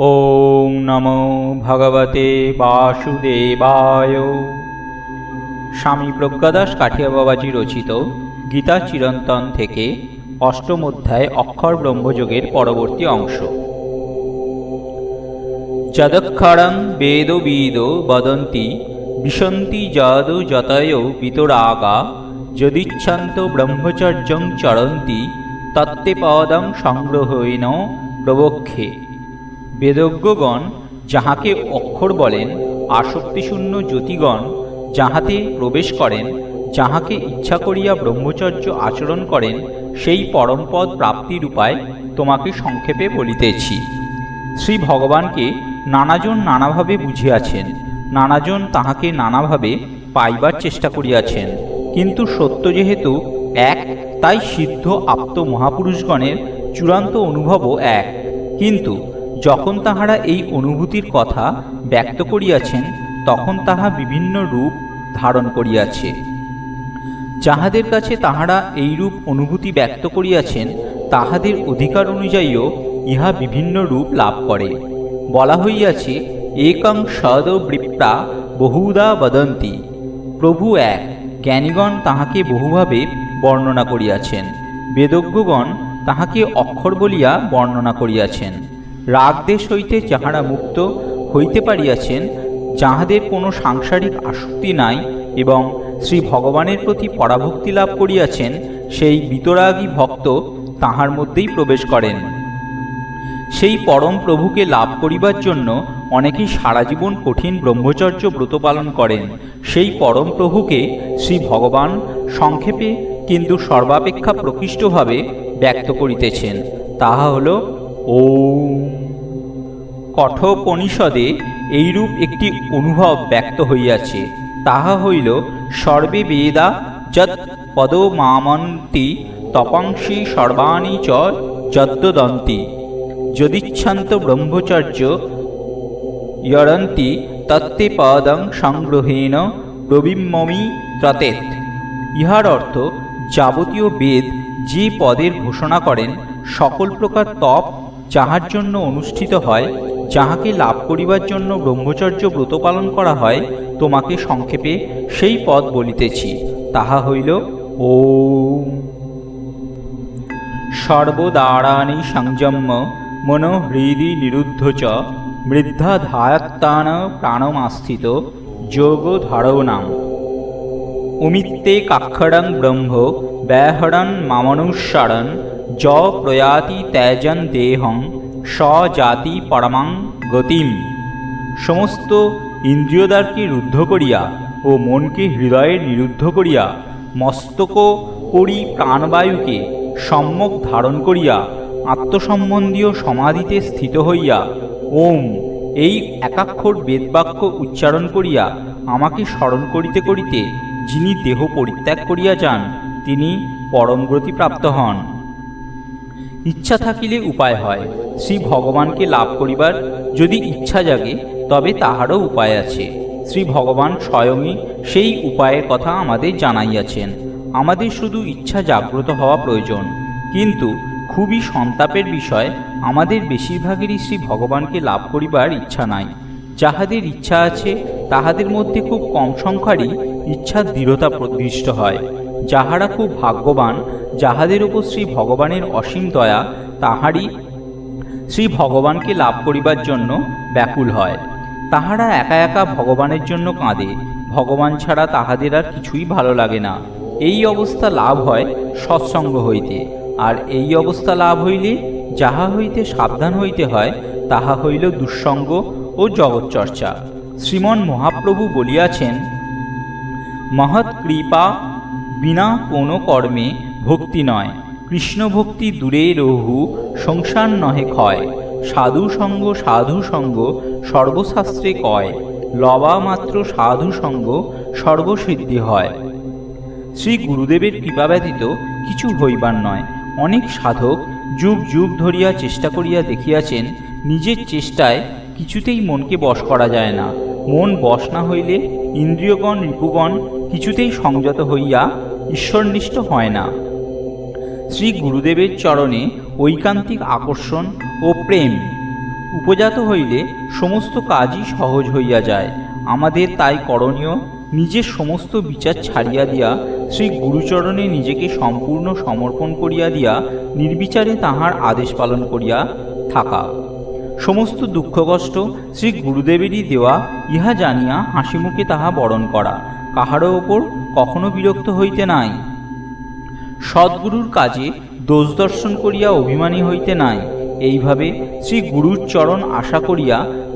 ওং নমো ভগবতে বাসুদেবায়। স্বামী প্রজ্ঞাদাস কাঠিয়া বাবাজি রচিত গীতা চিরন্তন থেকে অষ্টম অধ্যায় অক্ষর ব্রহ্মযোগের পরবর্তী অংশ। যদক্ষরং বেদবিদ বদন্তি বিশন্তি যদ যতয় বিতরাগা যদিচ্ছন্ত ব্রহ্মচর্যং চরন্তি তত্তে পদং সংগ্রহেণ প্রবক্ষে। বেদজ্ঞগণ যাহাকে অক্ষর বলেন, আসক্তিশূন্য জ্যোতিগণ যাহাতে প্রবেশ করেন, যাহাকে ইচ্ছা করিয়া ব্রহ্মচর্য আচরণ করেন, সেই পরমপদ প্রাপ্তির উপায় তোমাকে সংক্ষেপে বলিতেছি। শ্রী ভগবানকে নানাজন নানাভাবে বুঝিয়াছেন, নানাজন তাহাকে নানাভাবে পাইবার চেষ্টা করিয়াছেন, কিন্তু সত্য যেহেতু এক, তাই সিদ্ধ আপ্ত মহাপুরুষগণের চূড়ান্ত অনুভবও এক। কিন্তু যখন তাহারা এই অনুভূতির কথা ব্যক্ত করিয়াছেন, তখন তাহা বিভিন্ন রূপ ধারণ করিয়াছে। যাহাদের কাছে তাহারা এইরূপ অনুভূতি ব্যক্ত করিয়াছেন, তাহাদের অধিকার অনুযায়ীও ইহা বিভিন্ন রূপ লাভ করে। বলা হইয়াছে, একং সদ বৃপ্রা বহুধা বদন্তি। প্রভু এক, জ্ঞানীগণ তাহাকে বহুভাবে বর্ণনা করিয়াছেন। বেদজ্ঞগণ তাহাকে অক্ষর বলিয়া বর্ণনা করিয়াছেন। রাগদেশ হইতে যাহারা মুক্ত হইতে পারিয়াছেন, যাহাদের কোনো সাংসারিক আসক্তি নাই এবং শ্রী ভগবানের প্রতি পরাভক্তি লাভ করিয়াছেন, সেই বিতরাগী ভক্ত তাহার মধ্যেই প্রবেশ করেন। সেই পরম প্রভুকে লাভ করিবার জন্য অনেকেই সারা জীবন কঠিন ব্রহ্মচর্য ব্রত পালন করেন। সেই পরম প্রভুকে শ্রী ভগবান সংক্ষেপে কিন্তু সর্বাপেক্ষা প্রকৃষ্টভাবে ব্যক্ত করিতেছেন। তাহা হল ওম। কঠোপনিষদে এইরূপ একটি অনুভব ব্যক্ত হইয়াছে। তাহা হইল, সর্বে বেদা যৎ পদমামন্তি তপাংসি সর্বাণি চ যদ্দন্তি যদিচ্ছন্ত ব্রহ্মচর্য ইয়রন্তি তত্তে পদং সংগ্রহেণ প্রবিম্মমি ত্রতেত। ইহার অর্থ, যাবতীয় বেদ যে পদের ঘোষণা করেন, সকল প্রকার তপ যাহার জন্য অনুষ্ঠিত হয়, যাহাকে লাভ করিবার জন্য ব্রহ্মচর্য ব্রত পালন করা হয়, তোমাকে সংক্ষেপে সেই পদ বলিতেছি। তাহা হইল ওম। সর্বদারাণি সংযম্য মনো হৃদি নিরুদ্ধ চ মৃদ্ধা ধায়াত্তান প্রাণমাস্থিত যোগ ধারণাম। উমিত্তে কাক্ষরং ব্রহ্ম ব্যাহরণ মামনুস্মরণ য প্রয়াতি ত্যাজন দেহং স জাতি পরমাং গতিম। সমস্ত ইন্দ্রিয়দ্বারকে রুদ্ধ করিয়া ও মনকে হৃদয়ে নিরুদ্ধ করিয়া মস্তক করি প্রাণবায়ুকে সম্যক ধারণ করিয়া আত্মসম্বন্ধীয় সমাধিতে স্থিত হইয়া ওম এই একাক্ষর বেদবাক্য উচ্চারণ করিয়া আমাকে স্মরণ করিতে করিতে যিনি দেহ পরিত্যাগ করিয়া যান, তিনি পরমগতি প্রাপ্ত হন। ইচ্ছা থাকিলে উপায় হয়। শ্রী ভগবানকে লাভ করিবার যদি ইচ্ছা জাগে, তবে তাহারও উপায় আছে। শ্রী ভগবান স্বয়ংই সেই উপায়ের কথা আমাদের জানাইয়াছেন। আমাদের শুধু ইচ্ছা জাগ্রত হওয়া প্রয়োজন। কিন্তু খুবই সন্তাপের বিষয়, আমাদের বেশিরভাগেরই শ্রী ভগবানকে লাভ করিবার ইচ্ছা নাই। যাহাদের ইচ্ছা আছে, তাহাদের মধ্যে খুব কম সংখ্যারই ইচ্ছার দৃঢ়তা প্রদৃষ্ট হয়। যাহারা খুব ভাগ্যবান, যাহাদের উপর শ্রী ভগবানের অসীম দয়া, তাহারই শ্রী ভগবানকে লাভ করিবার জন্য ব্যাকুল হয়। তাহারা একা একা ভগবানের জন্য কাঁদে। ভগবান ছাড়া তাহাদের আর কিছুই ভালো লাগে না। এই অবস্থা লাভ হয় সৎসঙ্গ হইতে। আর এই অবস্থা লাভ হইলে যাহা হইতে সাবধান হইতে হয়, তাহা হইল দুঃসঙ্গ ও জগৎচর্চা। শ্রীমন মহাপ্রভু বলিয়াছেন, মহৎ কৃপা বিনা কোনো কর্মে ভক্তি নয়, কৃষ্ণ ভক্তি দূরে রহু সংসার নহে ক্ষয়, সাধু সঙ্গ সাধু সঙ্গ সর্বশাস্ত্রে কয়, লবা মাত্র সাধু সঙ্গ সর্বসিদ্ধি হয়। শ্রী গুরুদেবের কৃপা ব্যতীত কিছু হইবার নয়। অনেক সাধক যুগ যুগ ধরিয়া চেষ্টা করিয়া দেখিয়াছেন, নিজের চেষ্টায় কিছুতেই মনকে বশ করা যায় না। মন বশ না হইলে ইন্দ্রিয়গণ রিপুগণ কিছুতেই সংযত হইয়া ঈশ্বরনিষ্ঠ হয় না। শ্রী গুরুদেবের চরণে ঐকান্তিক আকর্ষণ ও প্রেম উপজাত হইলে সমস্ত কাজই সহজ হইয়া যায়। আমাদের তাই করণীয় নিজের সমস্ত বিচার ছাড়িয়া দিয়া শ্রী গুরুচরণে নিজেকে সম্পূর্ণ সমর্পণ করিয়া দিয়া নির্বিচারে তাহার আদেশ পালন করিয়া থাকা। সমস্ত দুঃখ কষ্ট শ্রী গুরুদেবেরই দেওয়া ইহা জানিয়া হাসিমুখে তাহা বরণ করা, কাহারও ওপর কখনো বিরক্ত হইতে নাই। সদ্গুরুর কাজে দোষ দর্শন করিয়া অভিমানী হইতে নাই। এইভাবে শ্রী গুরুর চরণ আশা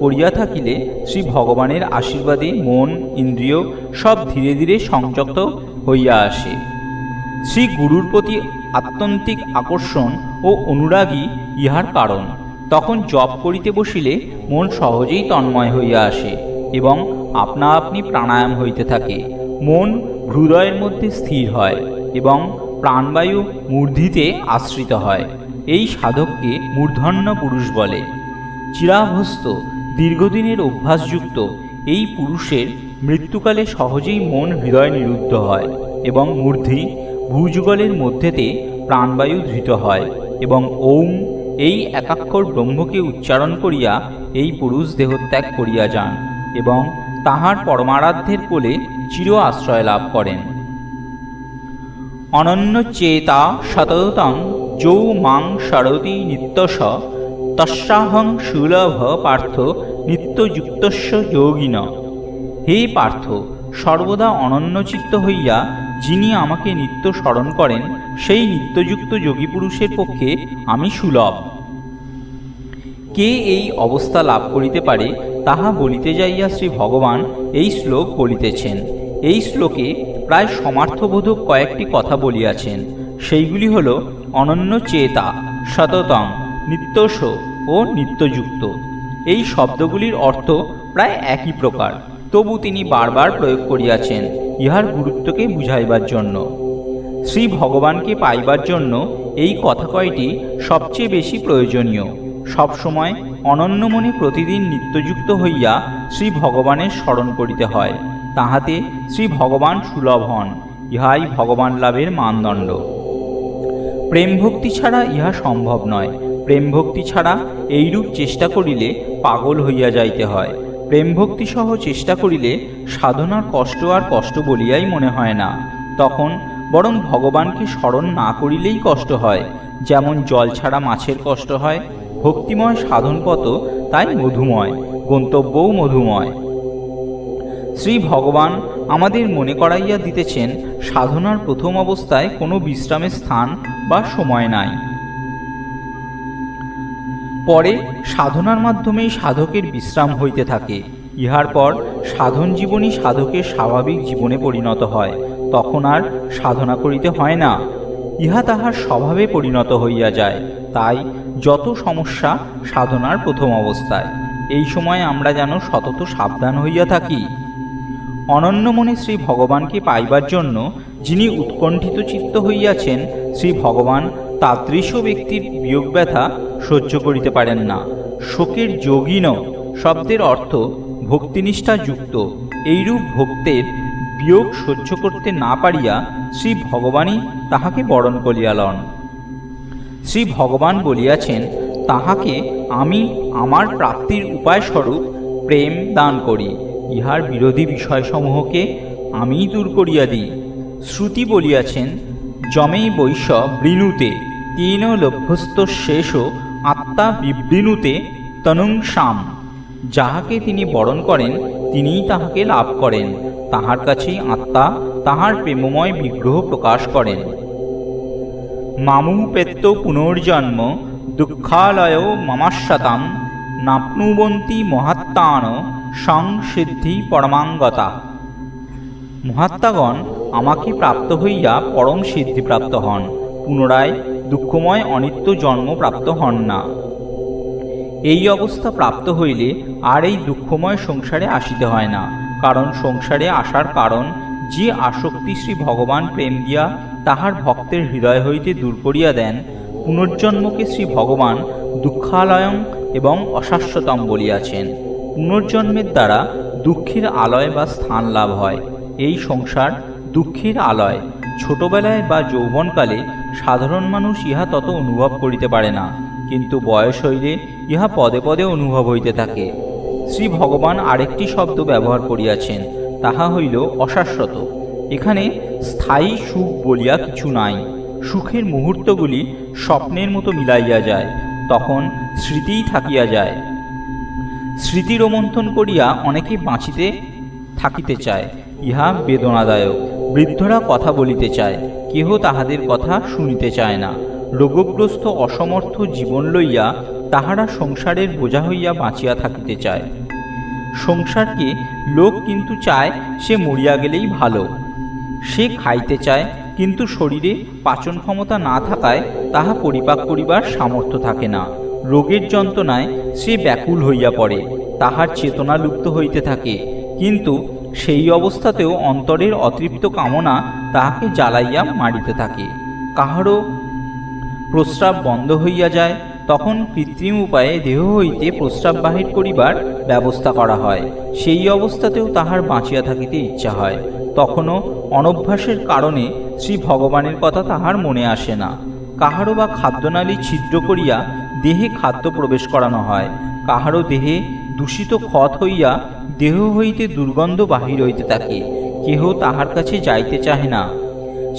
করিয়া থাকিলে শ্রী ভগবানের আশীর্বাদে মন ইন্দ্রিয় সব ধীরে ধীরে সংযত হইয়া আসে। শ্রী গুরুর প্রতি আত্যন্তিক আকর্ষণ ও অনুরাগী ইহার কারণ। তখন জপ করিতে বসিলে মন সহজেই তন্ময় হইয়া আসে এবং আপনা আপনি প্রাণায়াম হইতে থাকে। মন হৃদয়ের মধ্যে স্থির হয় এবং প্রাণবায়ু মূর্ধিতে আশ্রিত হয়। এই সাধককে মূর্ধন্য পুরুষ বলে। চিরাভস্ত দীর্ঘদিনের অভ্যাসযুক্ত এই পুরুষের মৃত্যুকালে সহজেই মন হৃদয় নিরুদ্ধ হয় এবং মূর্ধি ভূযুগলের মধ্যেতে প্রাণবায়ু ধৃত হয় এবং ওম এই একাক্ষর ব্রহ্মকে উচ্চারণ করিয়া এই পুরুষ দেহত্যাগ করিয়া যান এবং তাহার পরমারাধ্যের কোলে চির আশ্রয় লাভ করেন। অনন্য চেতা সততং যৌ মাং সরতি নিত্যশ তস্যাহং সুলভ পার্থ নিত্যযুক্তস্য যোগিন। হে পার্থ, সর্বদা অনন্যচিত্ত হইয়া যিনি আমাকে নিত্য স্মরণ করেন সেই নিত্যযুক্ত যোগী পুরুষের পক্ষে আমি সুলভ। কে এই অবস্থা লাভ করিতে পারে তাহা বলিতে যাইয়া শ্রী ভগবান এই শ্লোক বলিতেছেন। এই শ্লোকে প্রায় সমার্থবোধক কয়েকটি কথা বলিয়াছেন। সেইগুলি হল অনন্য চেতা, সততং, নিত্যশ ও নিত্যযুক্ত। এই শব্দগুলির অর্থ প্রায় একই প্রকার, তবু তিনি বারবার প্রয়োগ করিয়াছেন ইহার গুরুত্বকে বুঝাইবার জন্য। শ্রী ভগবানকে পাইবার জন্য এই কথা কয়টি সবচেয়ে বেশি প্রয়োজনীয়। সবসময় অনন্য মনে প্রতিদিন নিত্যযুক্ত হইয়া শ্রী ভগবানের স্মরণ করিতে হয়, তাহাতে শ্রী ভগবান সুলভ হন। ইহাই ভগবান লাভের মানদণ্ড। প্রেম ভক্তি ছাড়া ইহা সম্ভব নয়। প্রেম ভক্তি ছাড়া এইরূপ চেষ্টা করিলে পাগল হইয়া যাইতে হয়। প্রেম ভক্তি সহ চেষ্টা করিলে সাধনার কষ্ট আর কষ্ট বলিয়াই মনে হয় না। তখন বরং ভগবানকে স্মরণ না করিলেই কষ্ট হয়। যেমন জল ছাড়া মাছের কষ্ট হয়, ভক্তিময় সাধনপথ তাই মধুময়, গন্তব্যও মধুময়। শ্রী ভগবান আমাদের মনে করাইয়া দিতেছেন সাধনার প্রথম অবস্থায় কোনো বিশ্রামের স্থান বা সময় নাই। পরে সাধনার মাধ্যমেই সাধকের বিশ্রাম হইতে থাকে। ইহার পর সাধন জীবনই সাধকের স্বাভাবিক জীবনে পরিণত হয়। তখন আর সাধনা করিতে হয় না, ইহা তাহার স্বভাবে পরিণত হইয়া যায়। তাই যত সমস্যা সাধনার প্রথম অবস্থায়, এই সময় আমরা যেন সতত সাবধান হইয়া থাকি। অনন্য মনে শ্রী ভগবানকে পাইবার জন্য যিনি উৎকণ্ঠিত চিত্ত হইয়াছেন, শ্রী ভগবান তাদৃশ ব্যক্তির বিয়োগ ব্যথা সহ্য করিতে পারেন না। শোকের যোগিন শব্দের অর্থ ভক্তিনিষ্ঠা যুক্ত। এইরূপ ভক্তের বিয়োগ সহ্য করতে না পারিয়া শ্রী ভগবানই তাহাকে বরণ করিয়া লন। শ্রী ভগবান বলিয়াছেন, তাহাকে আমি আমার প্রাপ্তির উপায় স্বরূপ প্রেম দান করি। ইহার বিরোধী বিষয়সমূহকে আমিই দূর করিয়া দিই। শ্রুতি বলিয়াছেন, যমেই বৈশ্য বৃণুতে তেন লভ্যস্ত শেষ আত্মা বিবৃণুতে তনুংসাম। যাহাকে তিনি বরণ করেন তিনিই তাহাকে লাভ করেন। তাহার কাছেই আত্মা তাহার প্রেমময় বিগ্রহ প্রকাশ করেন। মামুপেত্য পুনর্জন্ম দুঃখালয় মমাস্যতাম নাপ্নুবন্তি মহাত্মান সংসিদ্ধি পরমাঙ্গতা। মহাত্মাগণ আমাকে প্রাপ্ত হইয়া পরম সিদ্ধিপ্রাপ্ত হন, পুনরায় দুঃখময় অনিত্য জন্ম প্রাপ্ত হন না। এই অবস্থা প্রাপ্ত হইলে আর এই দুঃখময় সংসারে আসিতে হয় না। কারণ সংসারে আসার কারণ যে আসক্তি শ্রী ভগবান প্রেম দিয়া তাহার ভক্তের হৃদয় হইতে দূর করিয়া দেন। পুনর্জন্মকে শ্রী ভগবান দুঃখালয়ং এবং অশাশ্বতম বলিয়াছেন। পুনর্জন্মের দ্বারা দুঃখের আলয় বা স্থান লাভ হয়। এই সংসার দুঃখের আলয়। ছোটবেলায় বা যৌবনকালে সাধারণ মানুষ ইহা তত অনুভব করিতে পারে না, কিন্তু বয়স হইলে ইহা পদে পদে অনুভব হইতে থাকে। শ্রী ভগবান আরেকটি শব্দ ব্যবহার করিয়াছেন, তাহা হইল অশাশ্বত। এখানে স্থায়ী সুখ বলিয়া কিছু নাই। সুখের মুহূর্তগুলি স্বপ্নের মতো মিলাইয়া যায়, তখন স্মৃতিই থাকিয়া যায়। স্মৃতি রোমন্থন করিয়া অনেকে বাঁচিতে থাকিতে চায়, ইহা বেদনাদায়ক। বৃদ্ধরা কথা বলিতে চায়, কেহ তাহাদের কথা শুনিতে চায় না। রোগগ্রস্ত অসমর্থ জীবন লইয়া তাহারা সংসারের বোঝা হইয়া বাঁচিয়া থাকিতে চায়। সংসারকে লোক কিন্তু চায় সে মরিয়া গেলেই ভালো। সে খাইতে চায়, কিন্তু শরীরে পাচন ক্ষমতা না থাকায় তাহা পরিপাক করিবার সামর্থ্য থাকে না। রোগের যন্ত্রণায় সে ব্যাকুল হইয়া পড়ে, তাহার চেতনা লুপ্ত হইতে থাকে। কিন্তু সেই অবস্থাতেও অন্তরের অতৃপ্ত কামনা তাহাকে জ্বালাইয়া মারিতে থাকে। কাহারও প্রস্রাব বন্ধ হইয়া যায়, তখন কৃত্রিম উপায়ে দেহ হইতে প্রস্রাব বাহির করিবার ব্যবস্থা করা হয়। সেই অবস্থাতেও তাহার বাঁচিয়া থাকিতে ইচ্ছা হয়। তখনও অনভ্যাসের কারণে শ্রী ভগবানের কথা তাহার মনে আসে না। কাহারও বা খাদ্যনালী ছিদ্র করিয়া দেহে খাদ্য প্রবেশ করানো হয়। কাহারও দেহে দূষিত ক্ষত হইয়া দেহ হইতে দুর্গন্ধ বাহির হইতে থাকে, কেহ তাহার কাছে যাইতে চাহে না।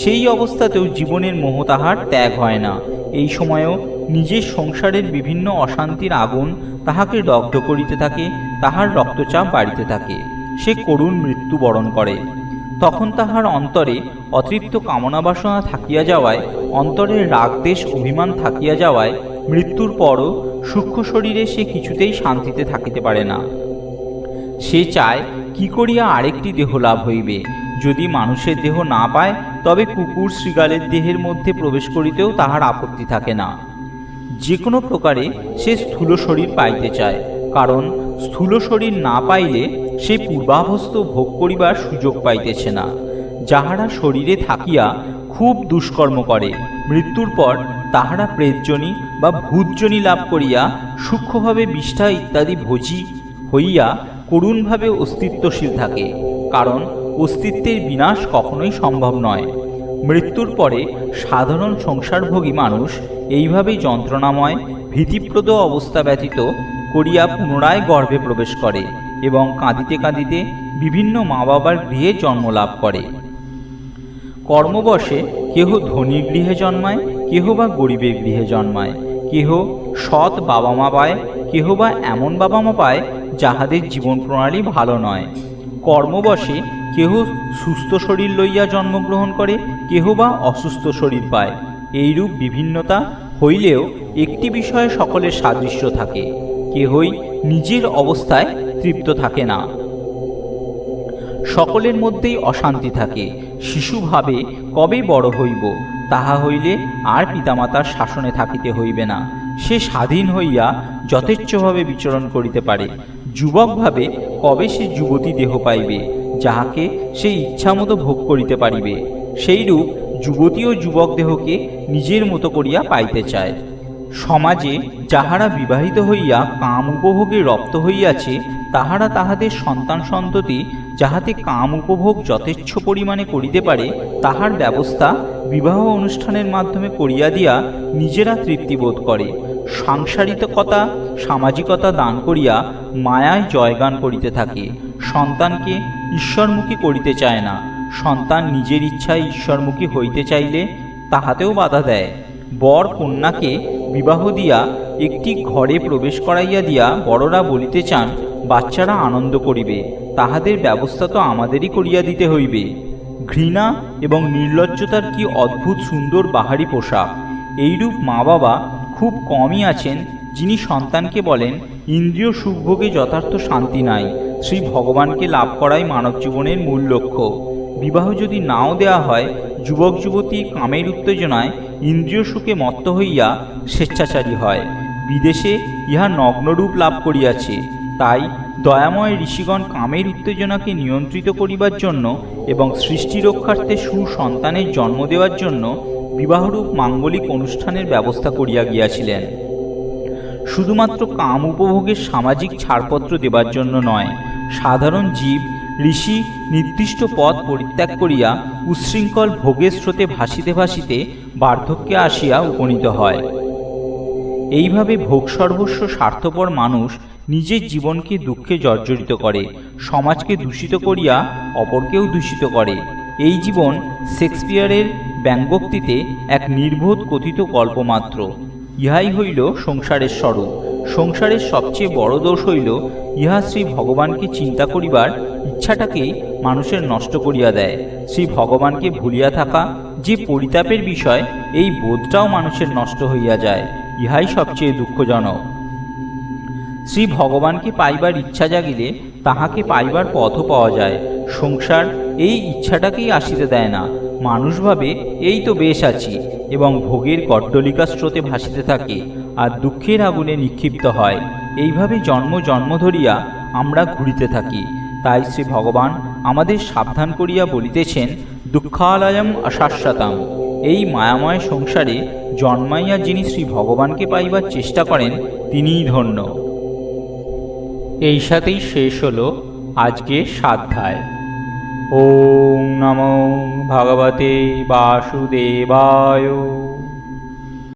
সেই অবস্থাতেও জীবনের মোহ তাহার ত্যাগ হয় না। এই সময়েও নিজের সংসারের বিভিন্ন অশান্তির আগুন তাহাকে দগ্ধ করিতে থাকে, তাহার রক্তচাপ বাড়িতে থাকে। সে করুণ মৃত্যুবরণ করে। তখন তাহার অন্তরে অতৃপ্ত কামনা বাসনা থাকিয়া যাওয়ায়, অন্তরের রাগদেশ অভিমান থাকিয়া যাওয়ায় মৃত্যুর পরও সূক্ষ্ম শরীরে সে কিছুতেই শান্তিতে থাকিতে পারে না। সে চায় কি করিয়া আরেকটি দেহ লাভ হইবে। যদি মানুষের দেহ না পায়, তবে কুকুর শৃগালের দেহের মধ্যে প্রবেশ করিতেও তাহার আপত্তি থাকে না। যে কোনো প্রকারে সে স্থূল শরীর পাইতে চায়, কারণ স্থূল শরীর না পাইলে সে পূর্বাভ্যস্ত ভোগ করিবার সুযোগ পাইতেছে না। যাহারা শরীরে থাকিয়া খুব দুষ্কর্ম করে, মৃত্যুর পর তাহারা প্রেতজনী বা ভূতজনী লাভ করিয়া সূক্ষ্মভাবে বিষ্ঠা ইত্যাদি ভোজী হইয়া করুণভাবে অস্তিত্বশীল থাকে, কারণ অস্তিত্বের বিনাশ কখনোই সম্ভব নয়। মৃত্যুর পরে সাধারণ সংসারভোগী মানুষ এইভাবেই যন্ত্রণাময় ভীতিপ্রদ অবস্থা ব্যতীত করিয়া পুনরায় গর্ভে প্রবেশ করে এবং কাঁদিতে কাঁদিতে বিভিন্ন মা বাবার গৃহে জন্ম লাভ করে। কর্মবশে কেহ ধনীর গৃহে জন্মায়, কেহ বা গরিবের গৃহে জন্মায়। কেহ সৎ বাবা মা পায়, কেহ বা এমন বাবা মা পায় যাহাদের জীবন প্রণালী ভালো নয়। কর্মবশে কেহ সুস্থ শরীর লইয়া জন্মগ্রহণ করে, কেহ বা অসুস্থ শরীর পায়। এইরূপ বিভিন্নতা হইলেও একটি বিষয়ে সকলের সাদৃশ্য থাকে, কেহই নিজের অবস্থায় তৃপ্ত থাকে না। সকলের মধ্যেই অশান্তি থাকে। শিশু ভাবে কবে বড় হইব, তাহা হইলে আর পিতামাতার শাসনে থাকিতে হইবে না। সে স্বাধীন হইয়া যথেচ্ছভাবে বিচরণ করিতে পারে। যুবক ভাবে কবে সে যুবতী দেহ পাইবে, যাহাকে সে ইচ্ছামতো ভোগ করিতে পারিবে। সেইরূপ যুবতী ও যুবক দেহকে নিজের মতো করিয়া পাইতে চায়। সমাজে যাহারা বিবাহিত হইয়া কাম উপভোগে রপ্ত হইয়াছে, তাহারা তাহাদের সন্তান সন্ততি যাহাতে কাম উপভোগ যথেচ্ছ পরিমাণে করিতে পারে, তাহার ব্যবস্থা বিবাহ অনুষ্ঠানের মাধ্যমে করিয়া দিয়া নিজেরা তৃপ্তিবোধ করে। সাংসারিকতা সামাজিকতা দান করিয়া মায়ায় জয়গান করিতে থাকে। সন্তানকে ঈশ্বরমুখী করিতে চায় না। সন্তান নিজের ইচ্ছায় ঈশ্বরমুখী হইতে চাইলে তাহাতেও বাধা দেয়। বর কন্যাকে বিবাহ দিয়া একটি ঘরে প্রবেশ করাইয়া দিয়া বড়রা বলিতে চান, বাচ্চারা আনন্দ করিবে, তাহাদের ব্যবস্থা তো আমাদেরই করিয়া দিতে হইবে। ঘৃণা এবং নির্লজ্জতার কি অদ্ভুত সুন্দর বাহারি পোশাক! এইরূপ মা বাবা খুব কমই আছেন যিনি সন্তানকে বলেন, ইন্দ্রিয় সুখভোগে যথার্থ শান্তি নাই, শ্রী ভগবানকে লাভ করাই মানব জীবনের মূল লক্ষ্য। বিবাহ যদি নাও দেয়া হয়, যুবক যুবতী কামের উত্তেজনায় ইন্দ্রিয় সুখে মত্ত হইয়া স্বেচ্ছাচারী হয়। বিদেশে ইহা নগ্নরূপ লাভ করিয়াছে। তাই দয়াময় ঋষিগণ কামের উত্তেজনাকে নিয়ন্ত্রিত করিবার জন্য এবং সৃষ্টি রক্ষার্থে সুসন্তানের জন্ম দেওয়ার জন্য বিবাহরূপ মাঙ্গলিক অনুষ্ঠানের ব্যবস্থা করিয়া গিয়াছিলেন। শুধুমাত্র কাম উপভোগের সামাজিক ছাড়পত্র দেবার জন্য নয়। সাধারণ জীব ঋষি নির্দিষ্ট পথ পরিত্যাগ করিয়া উচ্ছৃঙ্খল ভোগের স্রোতে ভাসিতে ভাসিতে বার্ধক্যে আসিয়া উপনীত হয়। এইভাবে ভোগ সর্বস্ব স্বার্থপর মানুষ নিজের জীবনকে দুঃখে জর্জরিত করে, সমাজকে দূষিত করিয়া অপরকেও দূষিত করে। এই জীবন শেক্সপিয়ারের ব্যঙ্গোক্তিতে এক নির্বোধ কথিত গল্প মাত্র। ইহাই হইল সংসারের স্বরূপ। সংসারের সবচেয়ে বড় দোষ হইল ইহা শ্রী ভগবানকে চিন্তা করিবার ইচ্ছাটাকেই মানুষের নষ্ট করিয়া দেয়। শ্রী ভগবানকে ভুলিয়া থাকা যে পরিতাপের বিষয়, এই বোধটাও মানুষের নষ্ট হইয়া যায়। ইহাই সবচেয়ে দুঃখজনক। শ্রী ভগবানকে পাইবার ইচ্ছা জাগিলে তাহাকে পাইবার পথও পাওয়া যায়। সংসার এই ইচ্ছাটাকেই আসিতে দেয় না। মানুষ ভাবে এই তো বেশ আছি এবং ভোগের গড্ডলিকা স্রোতে ভাসিতে থাকে আর দুঃখের আগুনে নিক্ষিপ্ত হয়। এইভাবে জন্ম জন্ম ধরিয়া আমরা ঘুরিতে থাকি। তাই শ্রী ভগবান আমাদের সাবধান করিয়া বলিতেছেন, দুঃখালয়ম অশাশ্বতম। এই মায়াময় সংসারে জন্মাইয়া যিনি শ্রী ভগবানকে পাইবার চেষ্টা করেন, তিনিই ধন্য। এই সাথেই শেষ হলো আজকের স্বাধ্যায়। ওম নমো ভগবতে বাসুদেবায়।